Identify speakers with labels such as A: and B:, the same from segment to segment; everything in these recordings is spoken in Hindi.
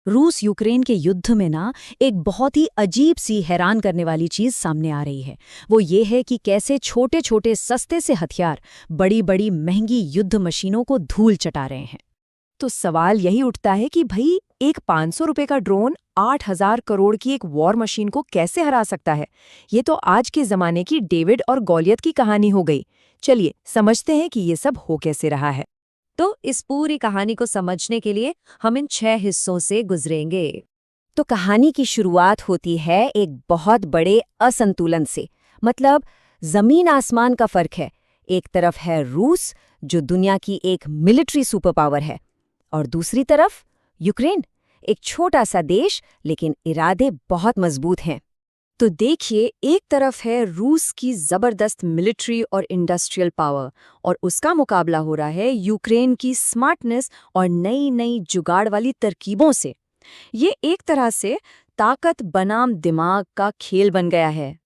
A: रूस यूक्रेन के युद्ध में ना एक बहुत ही अजीब सी हैरान करने वाली चीज सामने आ रही है। वो ये है कि कैसे छोटे छोटे सस्ते से हथियार बड़ी बड़ी महंगी युद्ध मशीनों को धूल चटा रहे हैं।
B: तो सवाल यही उठता है कि भाई एक 500 रुपए का ड्रोन 8,000 करोड़ की एक वॉर मशीन को कैसे हरा सकता है। ये तो आज के जमाने की डेविड और गॉलियत की कहानी हो गई। चलिए समझते हैं कि ये सब हो कैसे रहा है।
C: तो इस पूरी कहानी को समझने के लिए हम इन 6 हिस्सों से गुजरेंगे।
A: तो कहानी की शुरुआत होती है एक बहुत बड़े असंतुलन से। मतलब जमीन आसमान का फर्क है। एक तरफ है रूस, जो दुनिया की एक मिलिट्री सुपर पावर है, और दूसरी तरफ यूक्रेन, एक छोटा सा देश लेकिन इरादे बहुत मजबूत हैं। तो देखिए, एक तरफ है रूस की जबरदस्त मिलिट्री और इंडस्ट्रियल पावर, और उसका मुकाबला हो रहा है यूक्रेन की स्मार्टनेस और नई नई जुगाड़ वाली तरकीबों से। ये एक तरह से ताकत बनाम दिमाग का खेल बन गया है।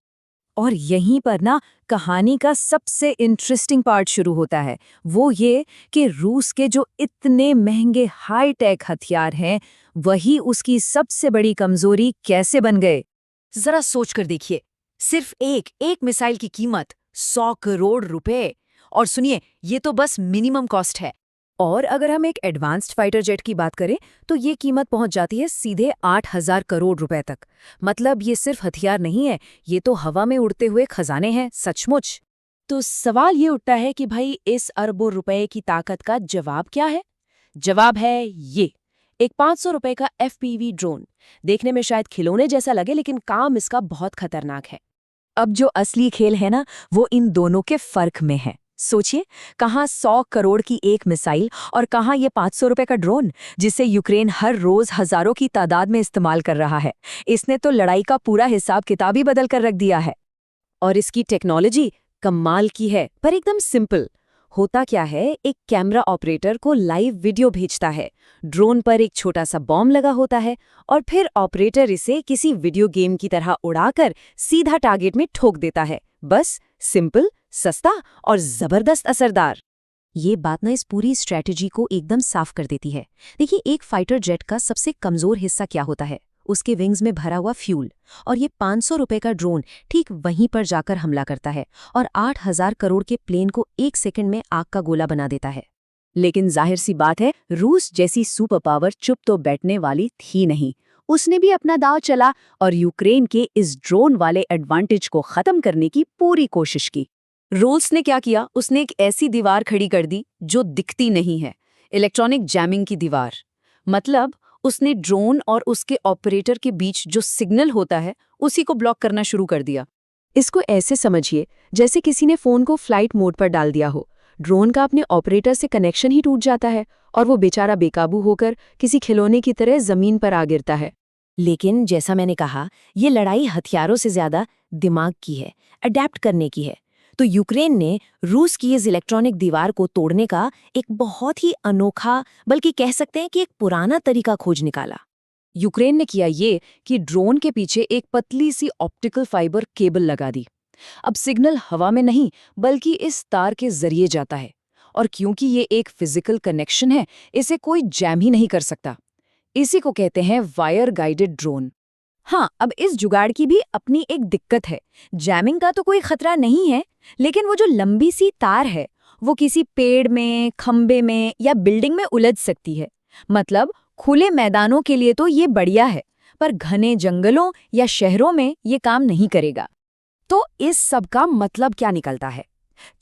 A: और यहीं पर ना कहानी का सबसे इंटरेस्टिंग पार्ट शुरू होता है। वो ये कि रूस के जो इतने महंगे हाई टेक हथियार हैं, वही उसकी सबसे बड़ी कमजोरी कैसे बन गए। जरा सोच कर देखिए, सिर्फ एक मिसाइल की कीमत 100 करोड़ रुपए। और सुनिए, ये तो बस मिनिमम कॉस्ट है। और अगर हम एक एडवांस्ड फाइटर जेट की बात करें तो ये कीमत पहुंच जाती है सीधे 8,000 करोड़ रुपए तक। मतलब ये सिर्फ हथियार नहीं है, ये तो हवा में उड़ते हुए खजाने हैं सचमुच।
B: तो सवाल ये उठता है कि भाई इस अरबों रुपए की ताकत का जवाब क्या है। जवाब है ये, एक 500 रुपए का FPV ड्रोन। देखने में शायद खिलौने जैसा लगे, लेकिन काम इसका बहुत खतरनाक है।
A: अब जो असली खेल है ना, वो इन दोनों के फर्क में है। सोचिए, कहाँ 100 करोड़ की एक मिसाइल और कहाँ ये 500 रुपए का ड्रोन, जिसे यूक्रेन हर रोज हजारों की तादाद में इस्तेमाल कर रहा है। इसने तो लड़ाई का पूरा हिसाब किताब ही बदल कर रख दिया है। और इसकी टेक्नोलॉजी कमाल की है, पर एकदम सिंपल। होता क्या है, एक कैमरा ऑपरेटर को लाइव वीडियो भेजता है, ड्रोन पर एक छोटा सा बॉम्ब लगा होता है, और फिर ऑपरेटर इसे किसी वीडियो गेम की तरह उड़ाकर सीधा टारगेट में ठोक देता है। बस सिंपल, सस्ता और जबरदस्त असरदार। ये बात ना इस पूरी स्ट्रैटेजी को एकदम साफ कर देती है। देखिए, एक फाइटर जेट का सबसे कमजोर हिस्सा क्या होता है? उसके विंग्स में भरा हुआ फ्यूल। और ये 500 रुपए का ड्रोन ठीक वहीं पर जाकर हमला करता है और 8,000 करोड़ के प्लेन को 1 सेकंड में आग का गोला बना देता है। लेकिन जाहिर सी बात है, रूस जैसी सुपर पावर चुप तो बैठने वाली थी नहीं। उसने भी अपना दांव चला और यूक्रेन के इस ड्रोन वाले एडवांटेज को खत्म करने की पूरी कोशिश की। रूस ने क्या किया, उसने एक ऐसी दीवार खड़ी कर दी जो दिखती नहीं है, इलेक्ट्रॉनिक जैमिंग की दीवार। मतलब उसने ड्रोन और उसके ऑपरेटर के बीच जो सिग्नल होता है, उसी को ब्लॉक करना शुरू कर दिया। इसको ऐसे समझिए जैसे किसी ने फोन को फ्लाइट मोड पर डाल दिया हो। ड्रोन का अपने ऑपरेटर से कनेक्शन ही टूट जाता है और वो बेचारा बेकाबू होकर किसी खिलौने की तरह जमीन पर आ गिरता है। लेकिन जैसा मैंने कहा, ये लड़ाई हथियारों से ज्यादा दिमाग की है, अडेप्ट करने की है। तो यूक्रेन ने रूस की इस इलेक्ट्रॉनिक दीवार को तोड़ने का एक बहुत ही अनोखा, बल्कि कह सकते हैं कि एक पुराना तरीका खोज निकाला। यूक्रेन ने किया ये कि ड्रोन के पीछे एक पतली सी ऑप्टिकल फाइबर केबल लगा दी। अब सिग्नल हवा में नहीं, बल्कि इस तार के जरिए जाता है। और क्योंकि ये एक फिजिकल कनेक्शन है, इसे कोई जैम ही नहीं कर सकता। इसी को कहते हैं वायर गाइडेड ड्रोन। हाँ, अब इस जुगाड़ की भी अपनी एक दिक्कत है। जैमिंग का तो कोई खतरा नहीं है, लेकिन वो जो लंबी सी तार है, वो किसी पेड़ में, खंबे में या बिल्डिंग में उलझ सकती है। मतलब खुले मैदानों के लिए तो ये बढ़िया है, पर घने जंगलों या शहरों में ये काम नहीं करेगा। तो इस सब का मतलब क्या निकलता है?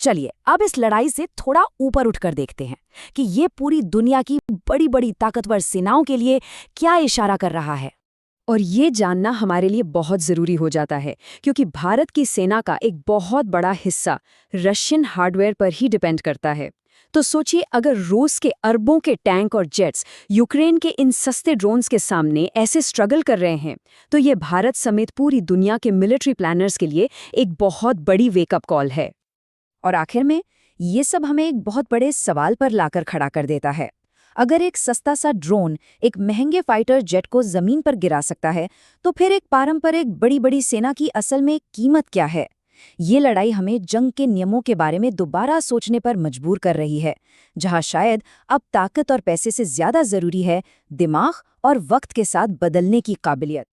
A: चलिए अब इस लड़ाई से थोड़ा ऊपर उठकर देखते हैं कि ये पूरी दुनिया की बड़ी बड़ी ताकतवर सेनाओं के लिए क्या इशारा कर रहा है। और ये जानना हमारे लिए बहुत ज़रूरी हो जाता है, क्योंकि भारत की सेना का एक बहुत बड़ा हिस्सा रशियन हार्डवेयर पर ही डिपेंड करता है। तो सोचिए, अगर रूस के अरबों के टैंक और जेट्स यूक्रेन के इन सस्ते ड्रोन्स के सामने ऐसे स्ट्रगल कर रहे हैं, तो ये भारत समेत पूरी दुनिया के मिलिट्री प्लानर्स के लिए एक बहुत बड़ी वेकअप कॉल है। और आखिर में ये सब हमें एक बहुत बड़े सवाल पर लाकर खड़ा कर देता है। अगर एक सस्ता सा ड्रोन एक महंगे फाइटर जेट को जमीन पर गिरा सकता है, तो फिर एक पारंपरिक बड़ी बड़ी सेना की असल में कीमत क्या है? ये लड़ाई हमें जंग के नियमों के बारे में दोबारा सोचने पर मजबूर कर रही है, जहां शायद अब ताकत और पैसे से ज्यादा जरूरी है दिमाग और वक्त के साथ बदलने की काबिलियत।